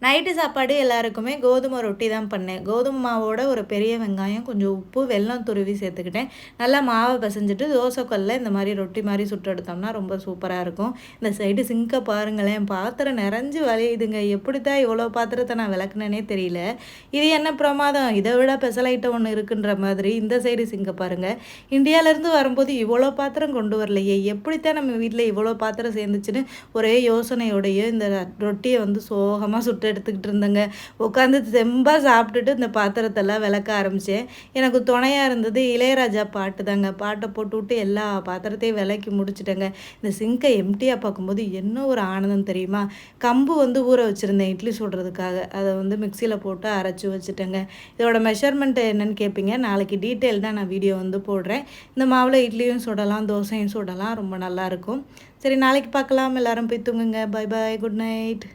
Night சாப்பாடு எல்லாருக்குமே கோதுமை ரொட்டி தான் பண்ணேன். கோதுமை மாவோட ஒரு பெரிய வெங்காயம், கொஞ்சம் உப்பு, வெல்லம் துருவி சேர்த்துக்கிட்டேன். நல்லா மாவை பிசைஞ்சிட்டு தோசைக்கல்ல இந்த மாதிரி ரொட்டி மாதிரி சுட்டு எடுத்தோம்னா ரொம்ப சூப்பராக இருக்கும். இந்த சைடு சிங்கை பாருங்களேன், பாத்திரம் நிறைஞ்சு வலியுதுங்க. எப்படித்தான் இவ்வளோ பாத்திரத்தை நான் விளக்குனேனே தெரியல. இது என்ன பிரமாதம், இதை விட ஸ்பெஷல் ஐட்டம் ஒன்று இருக்குன்ற மாதிரி இந்த சைடு சிங்கை பாருங்கள். இந்தியாவிலேருந்து வரும்போது இவ்வளோ பாத்திரம் கொண்டு வரலையே, எப்படித்தான் நம்ம வீட்டில் இவ்வளோ பாத்திரம் சேர்ந்துச்சுன்னு ஒரே யோசனையோடைய இந்த ரொட்டியை வந்து சோகமாக சுட்டு எடுத்துக்கிட்டு இருந்தேங்க. உட்காந்து தெம்பாக சாப்பிட்டுட்டு இந்த பாத்திரத்தெல்லாம் விளக்க ஆரம்பித்தேன். எனக்கு துணையாக இருந்தது இளையராஜா பாட்டு தாங்க. பாட்டை போட்டுவிட்டு எல்லா பாத்திரத்தையும் விளக்கி முடிச்சிட்டேங்க. இந்த சிங்கை எம்டியாக பார்க்கும்போது என்ன ஒரு ஆனந்தம் தெரியுமா. கம்பு வந்து ஊற வச்சுருந்தேன் இட்லி சுடுறதுக்காக. அதை வந்து மிக்சியில் போட்டு அரைச்சி வச்சுட்டேங்க. இதோட மெஷர்மெண்ட் என்னன்னு கேட்பீங்க. நாளைக்கு டீட்டெயில்டாக நான் வீடியோ வந்து போடுறேன். இந்த மாவில் இட்லியும் சுடலாம், தோசையும் சுடலாம், ரொம்ப நல்லாயிருக்கும். சரி, நாளைக்கு பார்க்கலாம். எல்லோரும் போய் தூங்குங்க. Bye bye, good night.